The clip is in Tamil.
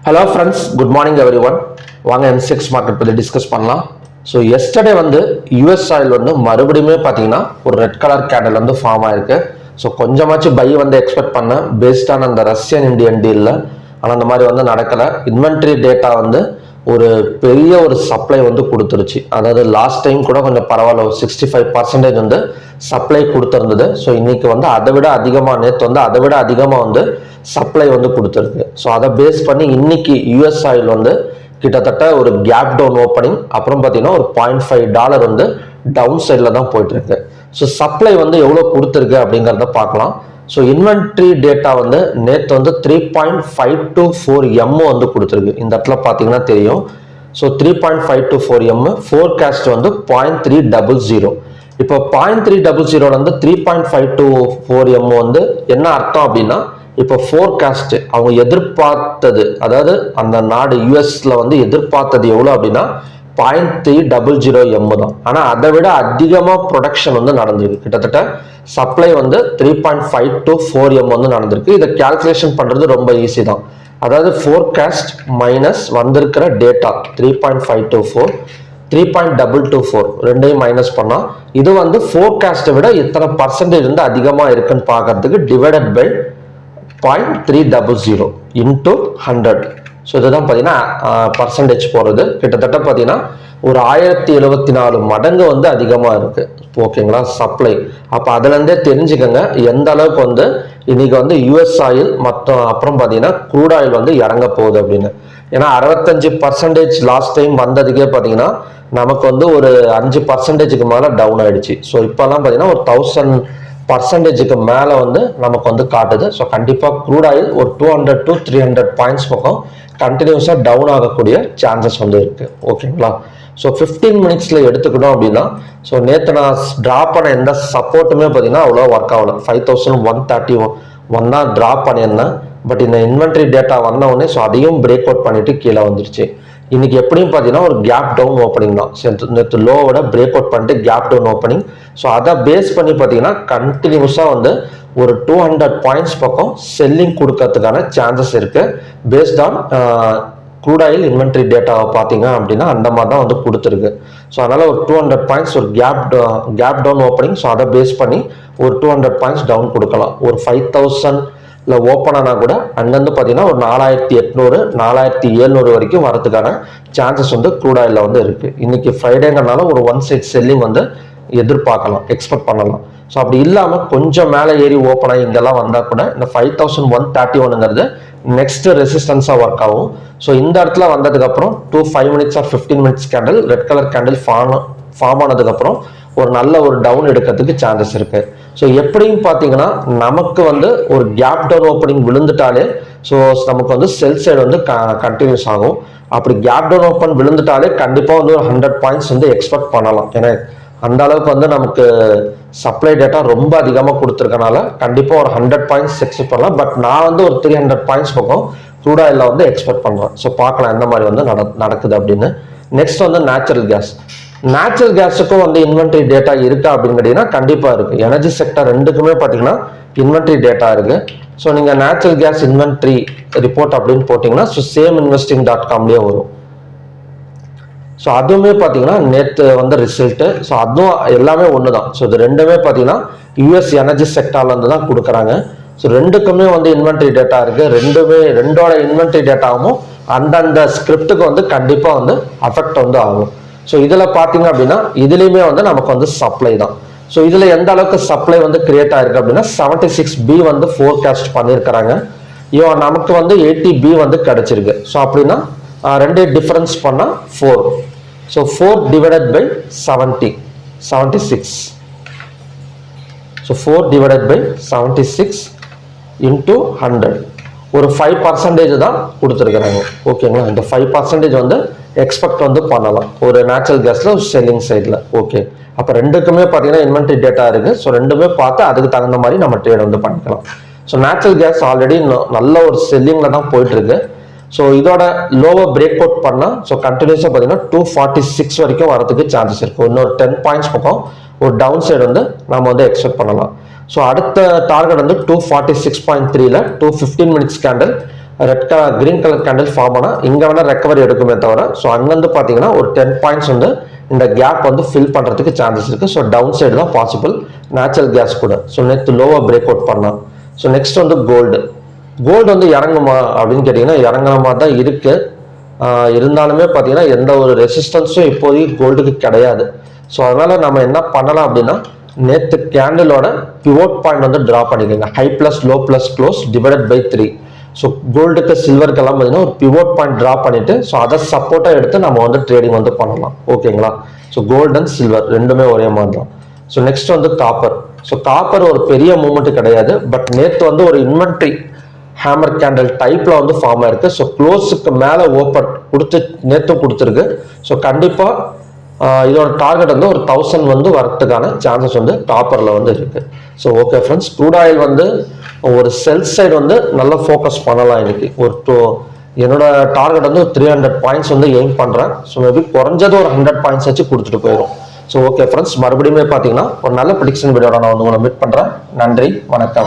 Hello friends, good morning every one. வாங்க M6 மார்க்கெட் பற்றி டிஸ்கஸ் பண்ணலாம். ஸோ எஸ்டர்டே வந்து யூஎஸ் ஆயில் வந்து மறுபடியுமே பார்த்தீங்கன்னா ஒரு ரெட் கலர் கேண்டில் வந்து ஃபார்ம் ஆயிருக்கு. ஸோ கொஞ்சமாச்சும் பை வந்து எக்ஸ்பெக்ட் பண்ணேன் பேஸ்டான அந்த ரஷ்யன் இந்தியன் டீலில். ஆனால் அந்த மாதிரி வந்து நடக்கலை. இன்வென்ட்ரி டேட்டா வந்து ஒரு பெரிய ஒரு சப்ளை வந்து கொடுத்துருச்சு. அதாவது லாஸ்ட் டைம் கூட கொஞ்சம் பரவாயில்ல, ஒரு 65% வந்து சப்ளை கொடுத்துருந்தது. ஸோ இன்னைக்கு வந்து அதை விட அதிகமாக, நேற்று வந்து அதை விட அதிகமாக வந்து சப்ளை வந்து கொடுத்துருக்கு. ஸோ அதை பேஸ் பண்ணி இன்னைக்கு யூஎஸ் ஆயில் வந்து கிட்டத்தட்ட ஒரு கேப் டவுன் ஓப்பனிங், அப்புறம் பார்த்தீங்கன்னா ஒரு $0.5 வந்து டவுன் சைடில் தான் போயிட்டு இருக்கு. ஸோ சப்ளை வந்து எவ்வளோ கொடுத்துருக்கு அப்படிங்கிறத பார்க்கலாம். ஸோ இன்வென்ட்ரி டேட்டா வந்து நேற்று வந்து 3.524 M வந்து கொடுத்துருக்கு. இந்த இடத்துல பார்த்தீங்கன்னா தெரியும். ஸோ 3.524 M, ஃபோர்காஸ்ட் வந்து 0.300. இப்போ 0.300 வந்து 3.524 M வந்து என்ன அர்த்தம் அப்படின்னா, இப்போ ஃபோர்காஸ்ட் அவங்க எதிர்பார்த்தது, அதாவது அந்த நாடு யூஎஸ்ல வந்து எதிர்பார்த்தது எவ்வளோ அப்படின்னா 0.300 M தான். ஆனால் அதை விட அதிகமாக ப்ரொடக்ஷன் வந்து நடந்திருக்கு. கிட்டத்தட்ட சப்ளை வந்து 3.524 M வந்து நடந்திருக்கு. இதை கால்குலேஷன் பண்ணுறது ரொம்ப ஈஸி தான். அதாவது ஃபோர்காஸ்ட் மைனஸ் வந்திருக்கிற டேட்டா 3.524, 3.224 ரெண்டையும் மைனஸ் பண்ணால் இது வந்து ஃபோர்காஸ்ட்டை விட இத்தனை பர்சன்டேஜ் வந்து அதிகமாக இருக்குன்னு பார்க்கறதுக்கு டிவைடட் பை 0.300 into 100. ஸோ இதுதான் பார்த்தீங்கன்னா பர்சன்டேஜ் போகிறது. கிட்டத்தட்ட பார்த்தீங்கன்னா ஒரு 1074 மடங்கு வந்து அதிகமாக இருக்கு. ஓகேங்களா சப்ளை. அப்போ அதுலேருந்தே தெரிஞ்சுக்கங்க எந்த அளவுக்கு வந்து இன்னைக்கு வந்து யூஎஸ் ஆயில் மற்றும் அப்புறம் பார்த்தீங்கன்னா க்ரூட் ஆயில் வந்து இறங்க போகுது அப்படின்னு. ஏன்னா 65% லாஸ்ட் டைம் வந்ததுக்கே பார்த்தீங்கன்னா நமக்கு வந்து ஒரு 5%க்கு மேலே டவுன் ஆயிடுச்சு. ஸோ இப்போல்லாம் பார்த்தீங்கன்னா ஒரு 1000% மேலே வந்து நமக்கு வந்து காட்டுது. ஸோ கண்டிப்பாக க்ரூட் ஆயில் ஒரு 200 to 300 பாயிண்ட்ஸ் பக்கம் கண்டினியூஸாக டவுன் ஆகக்கூடிய சான்சஸ் வந்து இருக்கு. ஓகேங்களா. ஸோ 15 மினிட்ஸில் எடுத்துக்கணும் அப்படின்னா, ஸோ நேற்று நான் ட்ராப் பண்ண எந்த சப்போர்ட்டுமே பார்த்தீங்கன்னா அவ்வளோ ஒர்க் ஆகல. 5131 தான் ட்ராப் பண்ணியிருந்தேன். பட் இந்த இன்வென்ட்ரி டேட்டா வந்த உடனே ஸோ அதையும் பிரேக் அவுட் பண்ணிட்டு கீழே வந்துருச்சு. இன்னைக்கு எப்படியும் பார்த்தீங்கன்னா ஒரு கேப் டவுன் ஓப்பனிங் தான். நேற்று லோவோட பிரேக் அவுட் பண்ணிட்டு கேப் டவுன் ஓப்பனிங். ஸோ அதை பேஸ் பண்ணி பார்த்தீங்கன்னா கண்டினியூஸாக வந்து ஒரு 200 பாயிண்ட்ஸ் பக்கம் செல்லிங் கொடுக்கறதுக்கான சான்சஸ் இருக்கு. Based on crude oil inventory டேட்டாவை பார்த்தீங்க அப்படின்னா அந்த மாதிரி தான் வந்து கொடுத்துருக்கு. ஸோ அதனால ஒரு 200 பாயிண்ட்ஸ் ஒரு கேப் டவுன் ஓப்பனிங். ஸோ அதை பேஸ் பண்ணி ஒரு 200 பாயிண்ட்ஸ் டவுன் கொடுக்கலாம். ஒரு 5000 ஓப்பன் ஆனால் கூட அங்கேருந்து பார்த்தீங்கன்னா ஒரு 4800 4700 வரைக்கும் வரதுக்கான சான்சஸ் வந்து க்ரூட் ஆயிலில் வந்து இருக்கு. இன்னைக்கு ஃப்ரைடேங்கிறனால ஒரு ஒன் சைட் செல்லிங் வந்து எதிர்பார்க்கலாம், எக்ஸ்பெக்ட் பண்ணலாம். ஸோ அப்படி இல்லாமல் கொஞ்சம் மேலே ஏறி ஓப்பன் ஆகி இங்கெல்லாம் வந்தால் கூட இந்த 5131 நெக்ஸ்ட் ரெசிஸ்டன்ஸாக ஒர்க் ஆகும். ஸோ இந்த இடத்துல வந்ததுக்கப்புறம் 5 minutes or 15 minutes candle red colour candle form ஆனதுக்கப்புறம் ஒரு நல்ல ஒரு டவுன் எடுக்கிறதுக்கு சான்சஸ் இருக்கு. ஸோ எப்படியும் பார்த்தீங்கன்னா நமக்கு வந்து ஒரு கேப் டவுன் ஓப்பனிங் விழுந்துட்டாலே ஸோ நமக்கு வந்து செல் சைடு வந்து கண்டினியூஸ் ஆகும். அப்படி கேப் டவுன் ஓப்பன் விழுந்துட்டாலே கண்டிப்பாக வந்து ஒரு 100 பாயிண்ட்ஸ் வந்து எக்ஸ்பெக்ட் பண்ணலாம். ஏன்னா அந்த அளவுக்கு வந்து நமக்கு சப்ளை டேட்டா ரொம்ப அதிகமாக கொடுத்துருக்கனால கண்டிப்பாக ஒரு 100 பாயிண்ட்ஸ் எக்ஸ்பெக்ட் பண்ணலாம். பட் நான் வந்து ஒரு 300 பாயிண்ட்ஸ் பக்கம் க்ரூட் ஆயிலில் வந்து எக்ஸ்பெக்ட் பண்ணுறேன். ஸோ பார்க்கலாம் எந்த மாதிரி வந்து நடக்குது அப்படின்னு. நெக்ஸ்ட் வந்து நேச்சுரல் கேஸுக்கும் வந்து இன்வென்ட்ரி டேட்டா இருக்கா அப்படின்னு கேட்டீங்கன்னா கண்டிப்பாக இருக்கு. எனர்ஜி செக்டர் ரெண்டுக்குமே பார்த்தீங்கன்னா இன்வென்ட்ரி டேட்டா இருக்கு. ஸோ நீங்கள் நேச்சுரல் கேஸ் இன்வென்ட்ரி ரிப்போர்ட் அப்படின்னு போட்டிங்கன்னா ஸோ sameinvesting.comலேயே வரும். ஸோ அதுவுமே பார்த்தீங்கன்னா நேற்று வந்து ரிசல்ட்டு. ஸோ அதுவும் எல்லாமே ஒன்று தான். ஸோ இது ரெண்டுமே பார்த்தீங்கன்னா யூஎஸ் எனர்ஜி செக்டார்லேருந்து தான் கொடுக்குறாங்க. ஸோ ரெண்டுக்குமே வந்து இன்வென்ட்ரி டேட்டா இருக்குது. ரெண்டோட இன்வென்ட்ரி டேட்டாவும் அந்தந்த ஸ்கிரிப்டுக்கு வந்து கண்டிப்பாக வந்து அஃபெக்ட் வந்து ஆகும். ஸோ இதில் பார்த்தீங்க அப்படின்னா இதுலேயுமே வந்து நமக்கு வந்து சப்ளை தான். ஸோ இதில் எந்த அளவுக்கு சப்ளை வந்து கிரியேட் ஆயிருக்கு அப்படின்னா 76B வந்து ஃபோர்காஸ்ட் பண்ணியிருக்கிறாங்க. நமக்கு வந்து 80B வந்து கிடைச்சிருக்கு. ஸோ அப்படின்னா ரெண்டு டிஃபரன்ஸ் பண்ணால் 4. So 4 divided by 76. So 4 divided by 76 into 100 ஒரு 5% தான் கொடுத்துருக்குறாங்க. ஓகேங்களா. இந்த 5% வந்து எக்ஸ்பெக்ட் வந்து பண்ணலாம் ஒரு நேச்சுரல் கேஸில் ஒரு செல்லிங் சைடில். ஓகே. அப்போ ரெண்டுக்குமே பார்த்தீங்கன்னா இன்வென்ட்ரி டேட்டா இருக்குது. ஸோ ரெண்டுமே பார்த்து அதுக்கு தகுந்த மாதிரி நம்ம ட்ரேட் வந்து பண்ணிக்கலாம். ஸோ நேச்சுரல் கேஸ் ஆல்ரெடி நல்ல ஒரு செல்லிங்கில் தான் போயிட்டுருக்கு. ஸோ இதோட லோவை பிரேக் அவுட் பண்ணால் ஸோ கண்டினியூஸாக பார்த்தீங்கன்னா 246 வரைக்கும் வரதுக்கு சான்சஸ் இருக்குது. இன்னொரு 10 பாயிண்ட்ஸ் பக்கம் ஒரு டவுன் சைடு வந்து நம்ம வந்து எக்ஸ்பெக்ட் பண்ணலாம். ஸோ அடுத்த டார்கெட் வந்து 246.3ல 215 minutes candle green colour candle form ஆனால் இங்கே வேணால் ரெக்கவரி எடுக்குமே தவிர, ஸோ அங்கேருந்து பார்த்தீங்கன்னா ஒரு 10 பாயிண்ட்ஸ் வந்து இந்த கேப் வந்து ஃபில் பண்ணுறதுக்கு சான்சஸ் இருக்குது. ஸோ டவுன் சைடு தான் பாசிபிள், நேச்சுரல் கேஸ் கூட. ஸோ நேற்று லோவாக பிரேக் அவுட் பண்ணலாம். ஸோ நெக்ஸ்ட் வந்து கோல்டு வந்து இறங்குமா அப்படின்னு கேட்டிங்கன்னா இறங்குற மாதிரி தான் இருக்குது. இருந்தாலுமே பார்த்தீங்கன்னா எந்த ஒரு ரெசிஸ்டன்ஸும் இப்போதைக்கு கோல்டுக்கு கிடையாது. ஸோ அதனால் நம்ம என்ன பண்ணலாம் அப்படின்னா, நேற்று கேண்டிலோட பிவோட் பாயிண்ட் வந்து ட்ரா பண்ணிக்கோங்க. High plus low plus close divided by 3. So கோல்டுக்கு சில்வருக்கெல்லாம் பார்த்தீங்கன்னா ஒரு பிவோட் பாயிண்ட் ட்ரா பண்ணிட்டு, ஸோ அதை சப்போர்ட்டாக எடுத்து நம்ம வந்து ட்ரேடிங் வந்து பண்ணலாம். ஓகேங்களா? ஸோ கோல்டு அண்ட் சில்வர் ரெண்டுமே ஒரே மாதிரி தான். ஸோ நெக்ஸ்ட் வந்து காப்பர். ஸோ காப்பர் ஒரு பெரிய மூவ்மெண்ட் கிடையாது, பட் நேற்று வந்து ஒரு இன்வென்ட்ரி ஹேமர் கேண்டல் டைப்ல வந்து ஃபார்ம் ஆயிருக்கு. ஸோ க்ளோஸுக்கு மேலே ஓப்பன் கொடுத்து நேற்று கொடுத்துருக்கு. ஸோ கண்டிப்பாக இதோட டார்கெட் வந்து ஒரு 1000 வந்து வரதுக்கான சான்சஸ் வந்து காப்பரில் வந்து இருக்கு. So okay friends, crude oil வந்து ஒரு செல் சைடு வந்து நல்லா ஃபோக்கஸ் பண்ணலாம் இன்னைக்கு. என்னோட டார்கெட் வந்து 300 பாயிண்ட்ஸ் வந்து எய்ம் பண்ணுறேன். ஸோ மேபி குறைஞ்சது ஒரு 100 பாயிண்ட்ஸ் வச்சு கொடுத்துட்டு போயிடும். ஸோ ஓகே ஃப்ரெண்ட்ஸ், மறுபடியும் பார்த்தீங்கன்னா ஒரு நல்ல ப்ரெடிக்ஷன் வீடியோட நான் வந்து உங்களை மீட் பண்ணுறேன். நன்றி, வணக்கம்.